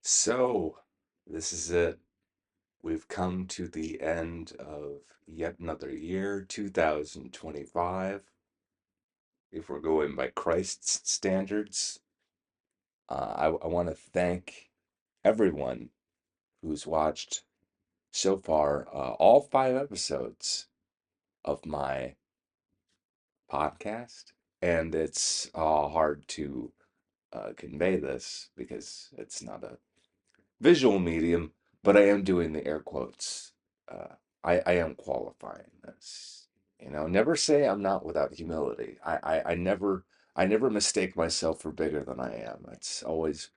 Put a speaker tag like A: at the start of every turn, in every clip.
A: So, this is it. We've come to the end of yet another year, 2025. If we're going by Christ's standards, I want to thank everyone who's watched so far all 5 episodes of my podcast. And it's hard to convey this because it's not a visual medium, but I am doing the air quotes. Uh, I am qualifying this. Never say I'm not without humility. I never mistake myself for bigger than I am. It's always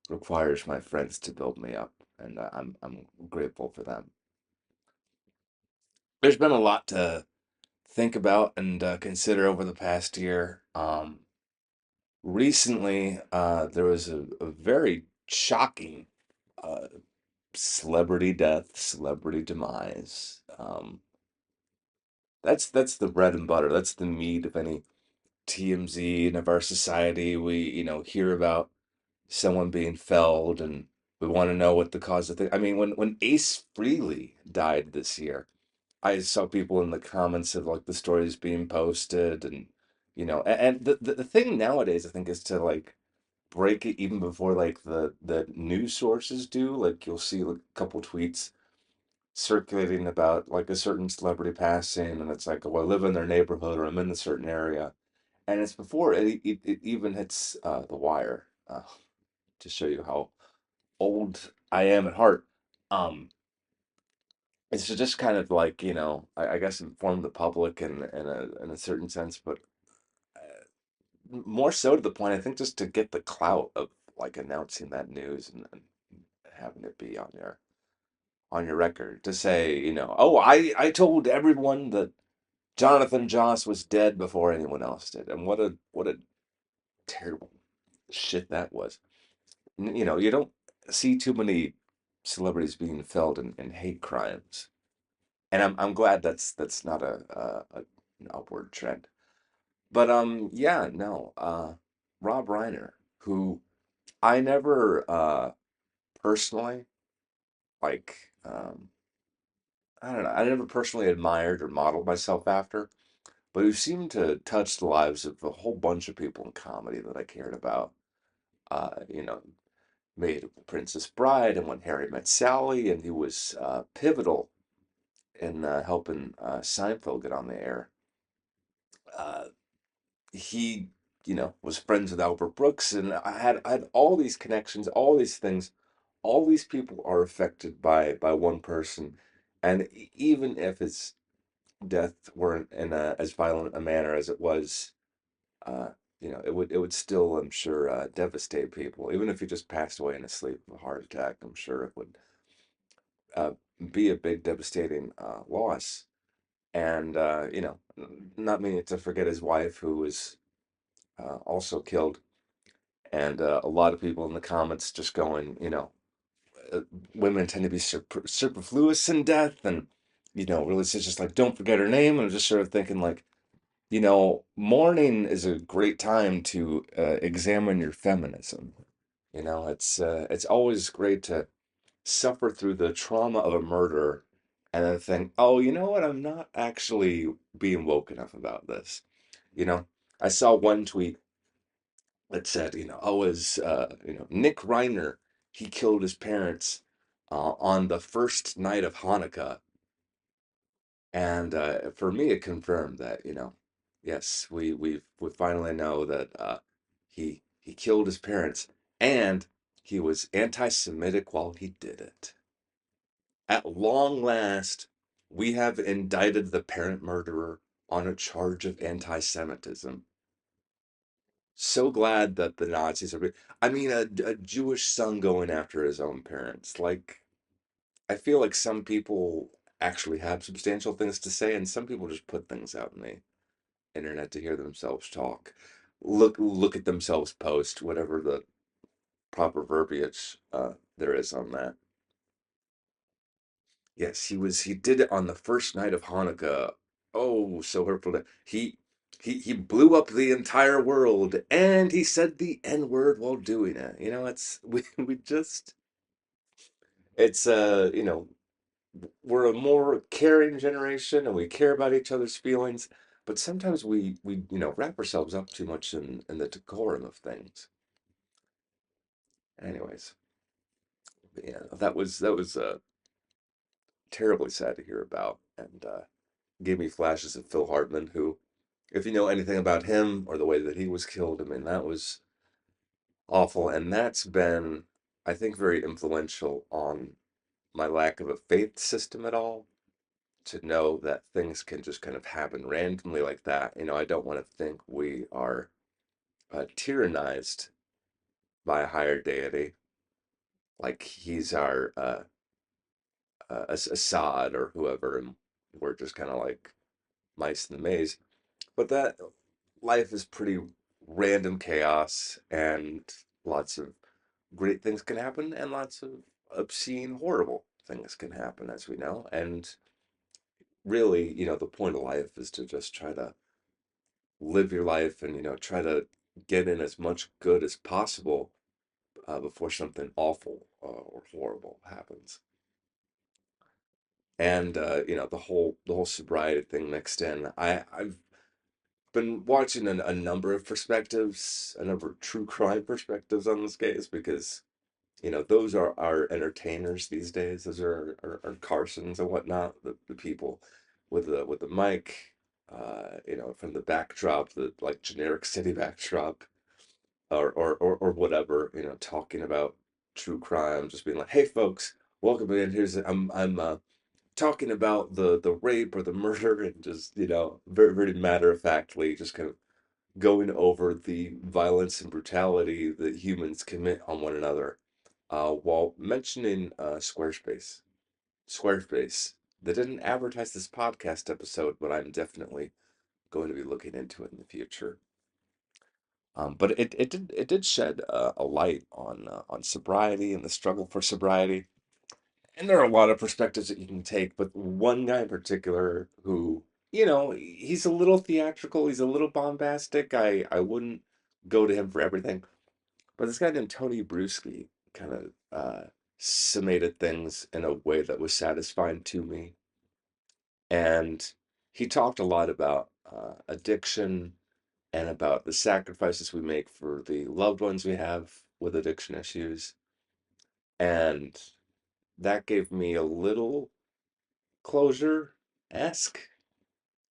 A: requires my friends to build me up, and I'm grateful for them. There's been a lot to think about and consider over the past year. Recently, there was a very shocking uh, celebrity death, celebrity demise. That's the bread and butter. That's the meat of any TMZ and of our society. We, hear about someone being felled, and we want to know what the cause of the. I mean, when Ace Frehley died this year, I saw people in the comments of like the stories being posted, and and the thing nowadays I think is to like break it even before like the news sources do. Like you'll see like, a couple tweets circulating about like a certain celebrity passing, and it's like, oh, I live in their neighborhood or I'm in a certain area, and it's before it even hits the wire. To show you how old I am at heart, um, it's to just kind of like I guess inform the public in a certain sense, but more so to the point, I think just to get the clout of like announcing that news and having it be on your record to say, oh, I told everyone that Jonathan Joss was dead before anyone else did, and what a terrible shit that was. You don't see too many celebrities being felled in hate crimes, and I'm glad that's not an upward trend. But yeah, no, Rob Reiner, who I never personally like, I don't know, I never personally admired or modeled myself after, but who seemed to touch the lives of a whole bunch of people in comedy that I cared about. Uh, you know, Made Princess Bride and When Harry Met Sally, and he was pivotal in helping Seinfeld get on the air. Uh, he, was friends with Albert Brooks, and I had all these connections, all these things. All these people are affected by one person, and even if his death weren't in as violent a manner as it was, uh, it would still, I'm sure, devastate people. Even if he just passed away in his sleep of a heart attack, I'm sure it would uh, be a big, devastating loss. And not meaning to forget his wife, who was also killed, and a lot of people in the comments just going, uh, women tend to be superfluous in death, and really it's just like don't forget her name. And I'm just sort of thinking like, mourning is a great time to examine your feminism. It's always great to suffer through the trauma of a murder and then think, oh, you know what? I'm not actually being woke enough about this. You know, I saw one tweet that said, oh, as Nick Reiner, he killed his parents on the first night of Hanukkah. And for me, it confirmed that, yes, we finally know that he killed his parents, and he was anti-Semitic while he did it. At long last, we have indicted the parent murderer on a charge of anti-Semitism. So glad that the Nazis are. I mean, a Jewish son going after his own parents. Like, I feel like some people actually have substantial things to say, and some people just put things out in the internet to hear themselves talk. Look at themselves post, whatever the proper verbiage there is on that. Yes, he did it on the first night of Hanukkah. Oh, so hurtful. He blew up the entire world, and he said the N word while doing it. It's we just. it's we're a more caring generation and we care about each other's feelings, but sometimes we wrap ourselves up too much in the decorum of things. Anyways, yeah, that was terribly sad to hear about, and gave me flashes of Phil Hartman, who, if you know anything about him or the way that he was killed, I mean, that was awful, and that's been, I think, very influential on my lack of a faith system at all. To know that things can just kind of happen randomly like that. I don't want to think we are tyrannized by a higher deity, like he's our Assad or whoever, and we're just kind of like mice in the maze. But that life is pretty random chaos, and lots of great things can happen, and lots of obscene, horrible things can happen, as we know. And really, the point of life is to just try to live your life and try to get in as much good as possible before something awful or horrible happens. And the whole sobriety thing mixed in. I've been watching a number of perspectives, a number of true crime perspectives on this case, because those are our entertainers these days. Those are our Carsons and whatnot, the people with the mic, from the backdrop, the like generic city backdrop, or whatever, talking about true crime, just being like, "Hey, folks, welcome in. I'm talking about the rape or the murder," and just very very matter of factly, just kind of going over the violence and brutality that humans commit on one another, while mentioning Squarespace. Squarespace. They didn't advertise this podcast episode, but I'm definitely going to be looking into it in the future. But it did shed a light on sobriety and the struggle for sobriety. And there are a lot of perspectives that you can take, but one guy in particular who, he's a little theatrical, he's a little bombastic. I wouldn't go to him for everything. But this guy named Tony Bruschi kind of summated things in a way that was satisfying to me. And he talked a lot about addiction and about the sacrifices we make for the loved ones we have with addiction issues. And that gave me a little closure-esque,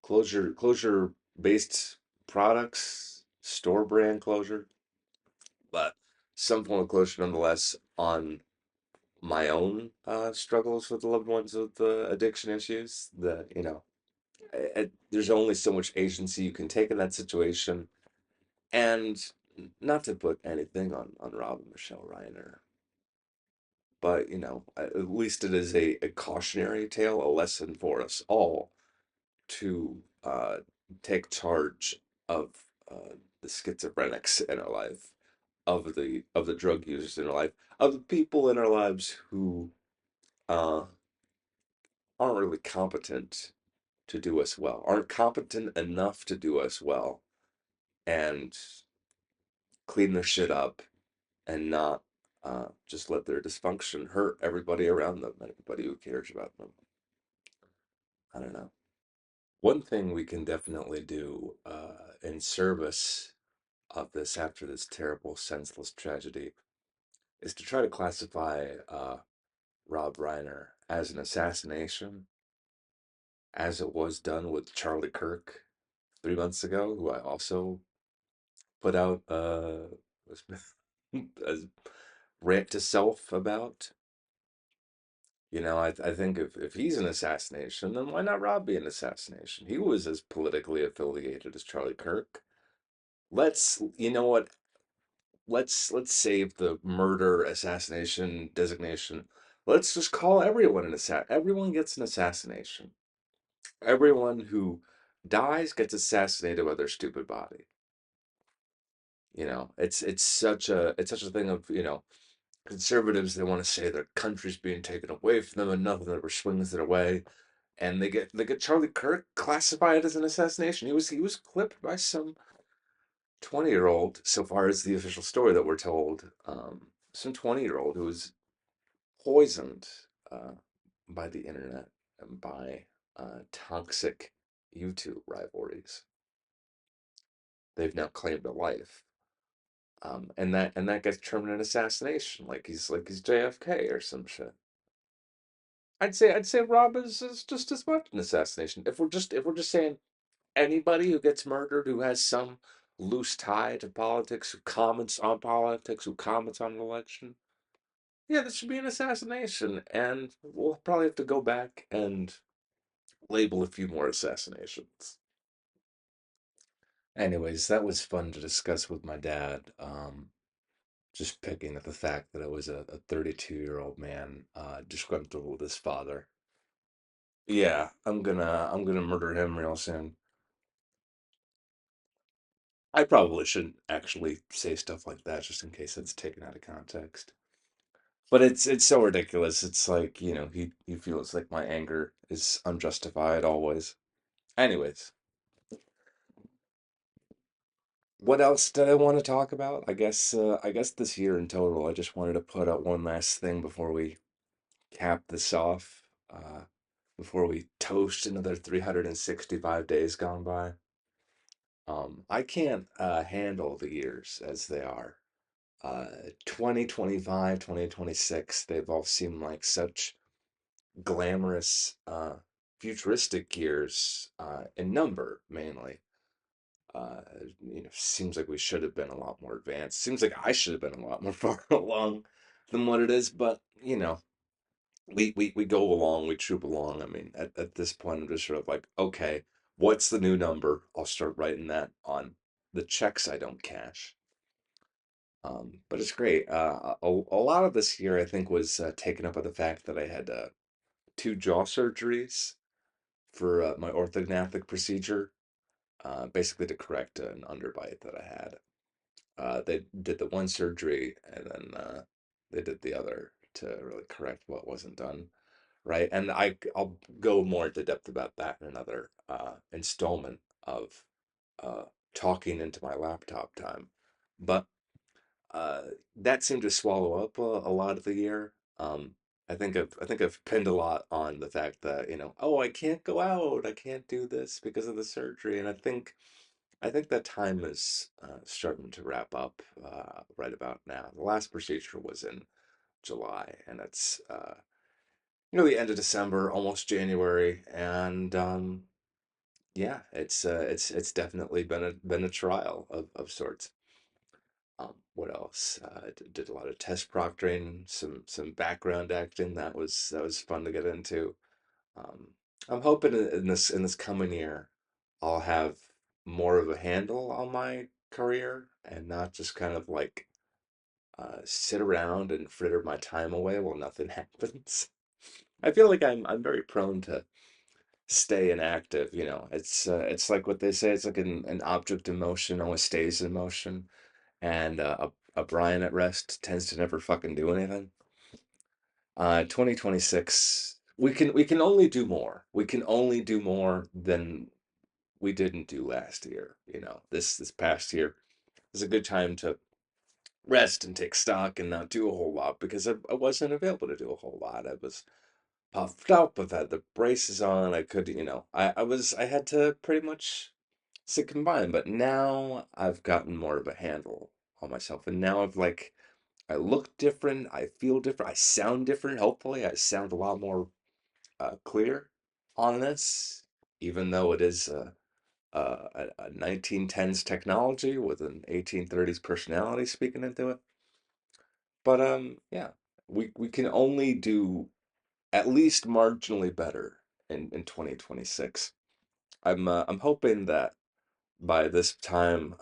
A: closure based products, store brand closure, but some form of closure nonetheless on my own struggles with the loved ones with the addiction issues. That there's only so much agency you can take in that situation, and not to put anything on Rob and Michelle Reiner, but at least it is a cautionary tale, a lesson for us all to take charge of the schizophrenics in our life, of the drug users in our life, of the people in our lives who uh, aren't really competent to do us well, aren't competent enough to do us well, and clean their shit up and not just let their dysfunction hurt everybody around them, everybody who cares about them. I don't know. One thing we can definitely do in service of this after this terrible, senseless tragedy is to try to classify Rob Reiner as an assassination, as it was done with Charlie Kirk 3 months ago, who I also put out a rant to self about. I think if he's an assassination, then why not Rob be an assassination? He was as politically affiliated as Charlie Kirk. You know what? Let's save the murder assassination designation. Let's just call everyone an assassin. Everyone gets an assassination. Everyone who dies gets assassinated by their stupid body. It's such a thing of conservatives. They want to say their country's being taken away from them, and nothing ever swings their way. And they get Charlie Kirk classified as an assassination. He was clipped by some 20-year old, so far as the official story that we're told. Some 20-year old who was poisoned uh, by the internet and by toxic YouTube rivalries. They've now claimed a life, and that gets termed an assassination, like he's JFK or some shit. I'd say Rob is just as much an assassination. If we're just saying anybody who gets murdered who has some loose tie to politics, who comments on politics, who comments on an election, yeah, this should be an assassination, and we'll probably have to go back and label a few more assassinations. Anyways, that was fun to discuss with my dad. Just picking at the fact that I was a 32-year-old man, disgruntled with his father. Yeah, I'm gonna murder him real soon. I probably shouldn't actually say stuff like that just in case it's taken out of context. But it's so ridiculous. It's like, he feels like my anger is unjustified always. Anyways, what else did I want to talk about? I guess this year in total, I just wanted to put out one last thing before we cap this off. Before we toast another 365 days gone by. I can't handle the years as they are. 2025, 2026, they've all seemed like such glamorous, futuristic years, in number mainly. Uh, seems like we should have been a lot more advanced. Seems like I should have been a lot more far along than what it is, but we go along, we troop along. I mean, at this point, I'm just sort of like, okay, what's the new number? I'll start writing that on the checks I don't cash. But it's great. A lot of this year, I think, was taken up by the fact that I had two jaw surgeries for my orthognathic procedure, basically to correct an underbite that I had. They did the one surgery and then they did the other to really correct what wasn't done right. And I'll go more into depth about that in another installment of uh, talking into my laptop time. But uh, that seemed to swallow up a lot of the year. I think I've pinned a lot on the fact that oh, I can't go out, I can't do this because of the surgery, and I think that time is starting to wrap up right about now. The last procedure was in July, and it's the end of December, almost January, and yeah, it's definitely been a trial of sorts. What else? Did a lot of test proctoring, some background acting. That was fun to get into. Um, I'm hoping in this coming year, I'll have more of a handle on my career and not just kind of like sit around and fritter my time away while nothing happens. I feel like I'm very prone to stay inactive. It's like what they say. It's like an object in motion always stays in motion, and a Brian at rest tends to never fucking do anything. 2026, we can only do more. We can only do more than we didn't do last year. This past year is a good time to rest and take stock and not do a whole lot because I wasn't available to do a whole lot. I was puffed up. I've had the braces on. I could, I had to pretty much sit combined, but now I've gotten more of a handle on myself, and now I look different. I feel different. I sound different. Hopefully, I sound a lot more clear on this, even though it is a 1910s technology with an 1830s personality speaking into it. But yeah, we can only do at least marginally better in 2026. I'm hoping that by this time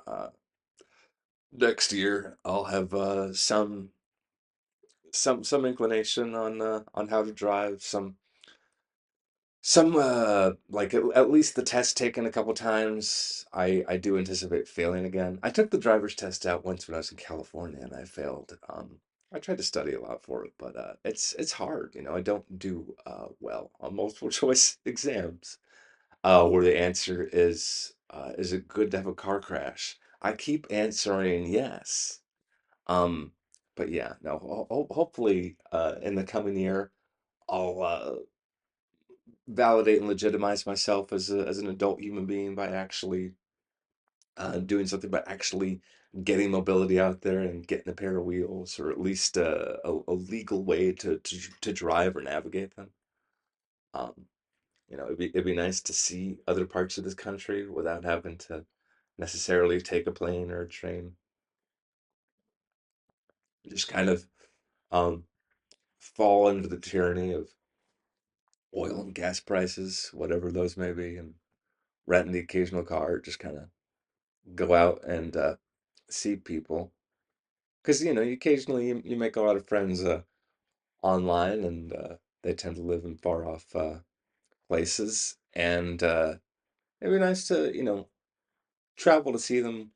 A: next year I'll have some inclination on how to drive, some like at least the test taken a couple times. I do anticipate failing again. I took the driver's test out once when I was in California and I failed. I tried to study a lot for it, but it's hard. I don't do well on multiple choice exams. Where the answer is it good to have a car crash? I keep answering yes. Um, but yeah, no, hopefully in the coming year I'll validate and legitimize myself as as an adult human being by actually doing something, by actually getting mobility out there and getting a pair of wheels, or at least a legal way to drive or navigate them. Um, it'd be nice to see other parts of this country without having to necessarily take a plane or a train. Just kind of um, fall into the tyranny of oil and gas prices, whatever those may be, and renting the occasional car. Just kind of go out and see people, because you occasionally you make a lot of friends online, and they tend to live in far off places, and it'd be nice to travel to see them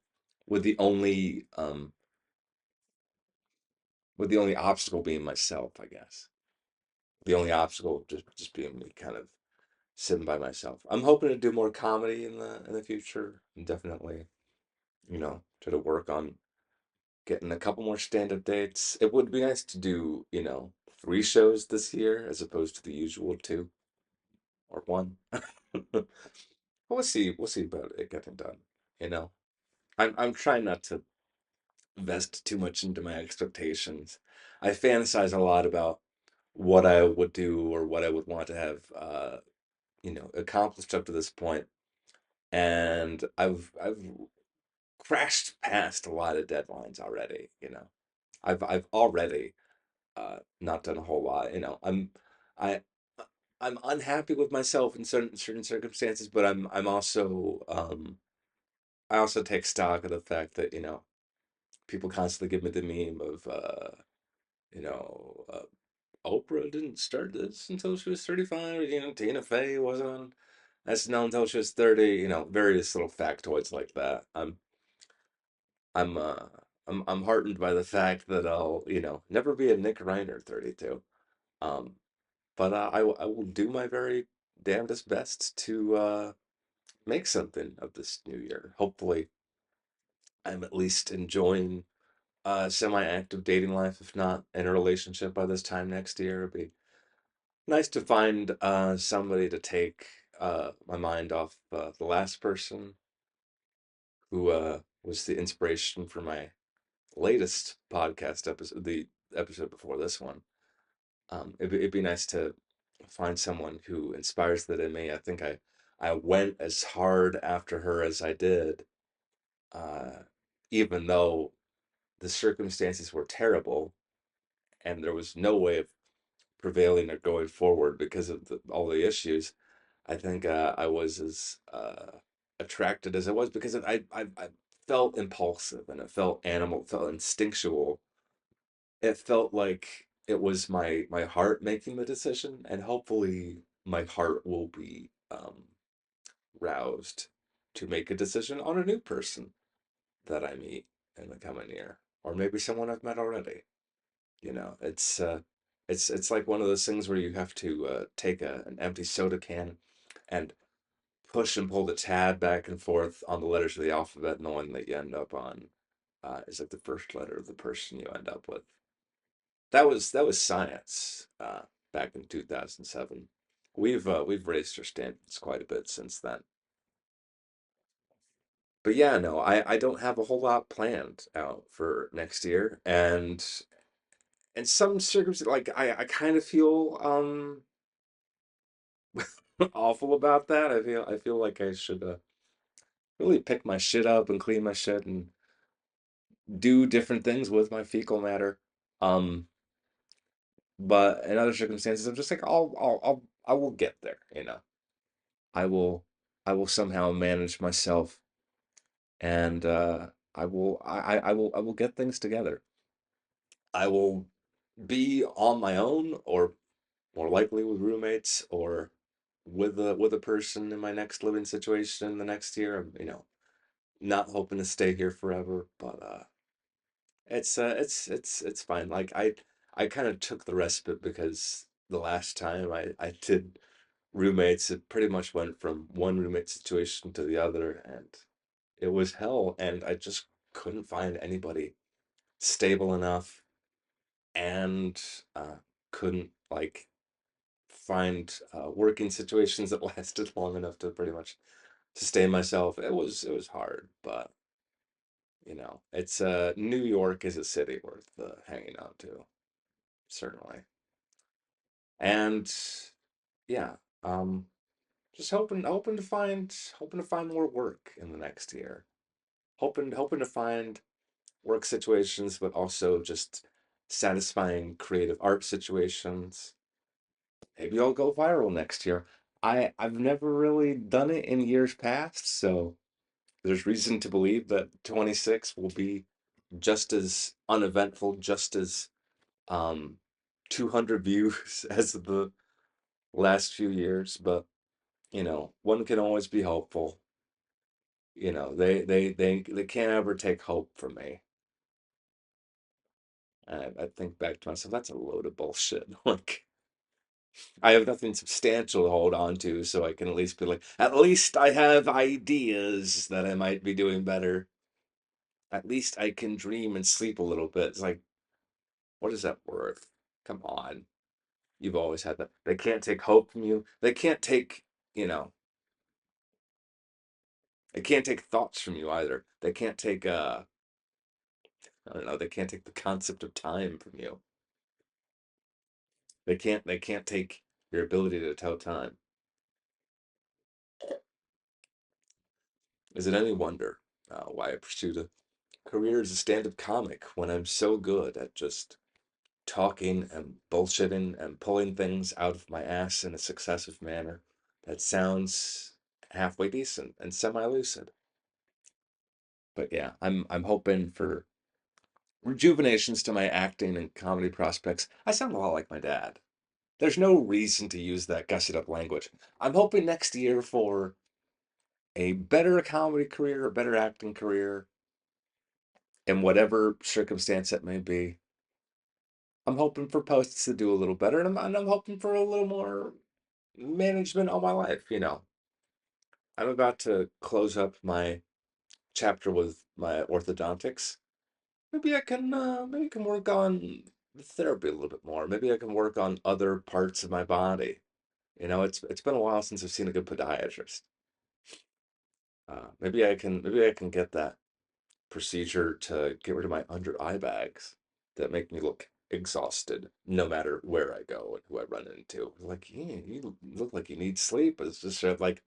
A: with the only obstacle being myself, I guess. The only obstacle just being me, kind of sitting by myself. I'm hoping to do more comedy in the future, and definitely try to work on getting a couple more stand-up dates. It would be nice to do, three shows this year as opposed to the usual two or one. But we'll see about it getting done. You know, I'm trying not to invest too much into my expectations. I fantasize a lot about what I would do or what I would want to have, accomplished up to this point, and I've crashed past a lot of deadlines already. I've already not done a whole lot. I I'm unhappy with myself in certain circumstances, but I'm also I also take stock of the fact that people constantly give me the meme of you know uh, Oprah didn't start this until she was 35. Tina Fey wasn't on SNL until she was 30. Various little factoids like that. I'm uh I'm heartened by the fact that I'll never be a Nick Reiner 32. Um, but I will do my very damnedest best to make something of this new year. Hopefully, I'm at least enjoying semi-active dating life, if not in a relationship by this time next year. It'd be nice to find somebody to take my mind off the last person who was the inspiration for my latest podcast episode, the episode before this one. It'd be nice to find someone who inspires that in me. I think I went as hard after her as I did, uh, even though the circumstances were terrible and there was no way of prevailing or going forward because of all the issues. I think I was as attracted as I was because I felt impulsive, and it felt animal, it felt instinctual. It felt like it was my heart making the decision, and hopefully my heart will be roused to make a decision on a new person that I meet in the coming year, or maybe someone I've met already. It's like one of those things where you have to take an empty soda can and push and pull the tab back and forth on the letters of the alphabet, and the one that you end up on is like the first letter of the person you end up with. That was science back in 2007. We've raised our standards quite a bit since then. But yeah, no, I don't have a whole lot planned out for next year, and in some circumstances, like I kind of feel awful about that. I feel like I should really pick my shit up and clean my shit and do different things with my fecal matter. Um, but in other circumstances, I'm just like, I will get there. I will, I will somehow manage myself, and I will get things together. I will be on my own, or more likely with roommates, or with a person in my next living situation the next year. I'm, not hoping to stay here forever, but it's fine. Like I kind of took the respite because the last time I did roommates, it pretty much went from one roommate situation to the other, and it was hell, and I just couldn't find anybody stable enough and couldn't like find working situations that lasted long enough to pretty much sustain myself. It was hard, but it's New York is a city worth hanging out to, certainly. And yeah, um, just hoping to find more work in the next year. Hoping to find work situations, but also just satisfying creative art situations. Maybe I'll go viral next year. I've never really done it in years past, so there's reason to believe that 26 will be just as uneventful, just as um 200 views as the last few years, but one can always be hopeful. They can't ever take hope from me. And I think back to myself, that's a load of bullshit. Like, I have nothing substantial to hold on to, so I can at least be like, at least I have ideas that I might be doing better. At least I can dream and sleep a little bit. It's like, what is that worth? Come on. You've always had that. They can't take hope from you. You know, they can't take thoughts from you either. They can't take I don't know, they can't take the concept of time from you. They can't take your ability to tell time. Is it any wonder why I pursued a career as a stand-up comic when I'm so good at just talking and bullshitting and pulling things out of my ass in a successive manner that sounds halfway decent and semi-lucid? But yeah, I'm hoping for rejuvenations to my acting and comedy prospects. I sound a lot like my dad. There's no reason to use that gussied up language. I'm hoping next year for a better comedy career, a better acting career, in whatever circumstance it may be. I'm hoping for posts to do a little better, and I'm hoping for a little more management on my life. I'm about to close up my chapter with my orthodontics. Maybe I can work on the therapy a little bit more. Maybe I can work on other parts of my body. It's been a while since I've seen a good podiatrist. Maybe I can get that procedure to get rid of my under eye bags that make me look exhausted no matter where I go and who I run into. Like, yeah, you look like you need sleep. It's just sort of like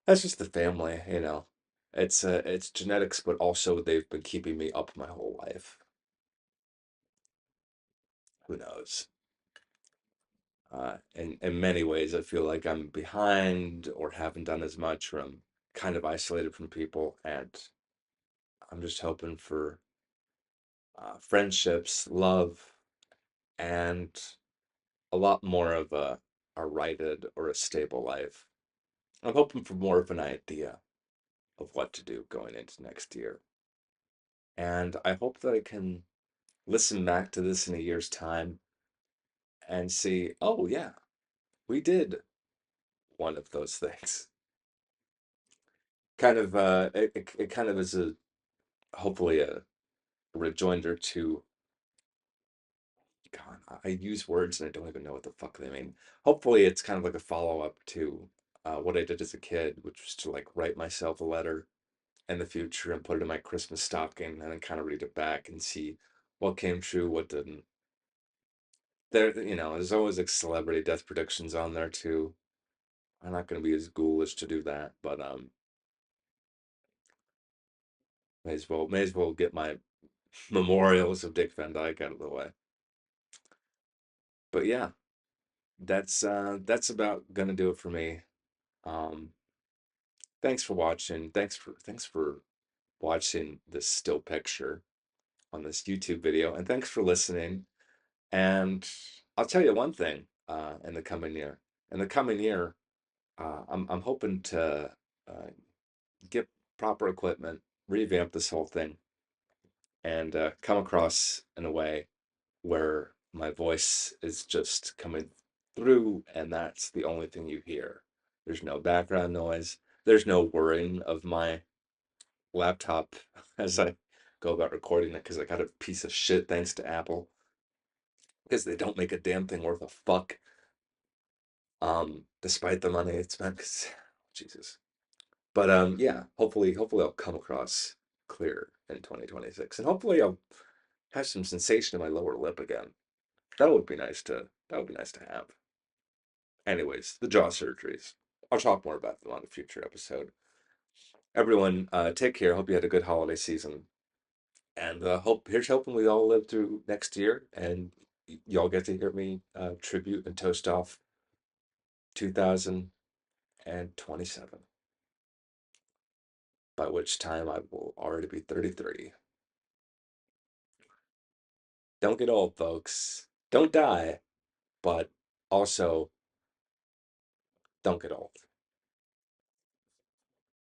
A: that's just the family. It's genetics, but also they've been keeping me up my whole life. Who knows? In many ways, I feel like I'm behind or haven't done as much, or I'm kind of isolated from people, and I'm just hoping for friendships, love, and a lot more of a righted or a stable life. I'm hoping for more of an idea of what to do going into next year. And I hope that I can listen back to this in a year's time and see, oh, yeah, we did one of those things. It kind of is hopefully a rejoinder to, God, I use words and I don't even know what the fuck they mean. Hopefully, it's kind of like a follow up to what I did as a kid, which was to like write myself a letter in the future and put it in my Christmas stocking and then kind of read it back and see what came true, what didn't. There's always like celebrity death predictions on there too. I'm not going to be as ghoulish to do that, but may as well get my memorials of Dick Van Dyke out of the way. But yeah, that's about gonna do it for me. Um, thanks for watching. Thanks for watching this still picture on this YouTube video, and thanks for listening. And I'll tell you one thing. In the coming year, I'm hoping to uh, get proper equipment, revamp this whole thing, and come across in a way where my voice is just coming through, and that's the only thing you hear. There's no background noise. There's no whirring of my laptop as I go about recording it because I got a piece of shit thanks to Apple. because they don't make a damn thing worth a fuck. Despite the money it's spent. 'Cause, Jesus. But yeah, hopefully I'll come across clear in 2026, and hopefully I'll have some sensation in my lower lip again. That would be nice to have. Anyways, the jaw surgeries. I'll talk more about them on a future episode. Everyone, take care. Hope you had a good holiday season, and here's hoping we all live through next year, and y'all get to hear me tribute and toast off 2027, by which time I will already be 33. Don't get old, folks. Don't die, but also don't get old.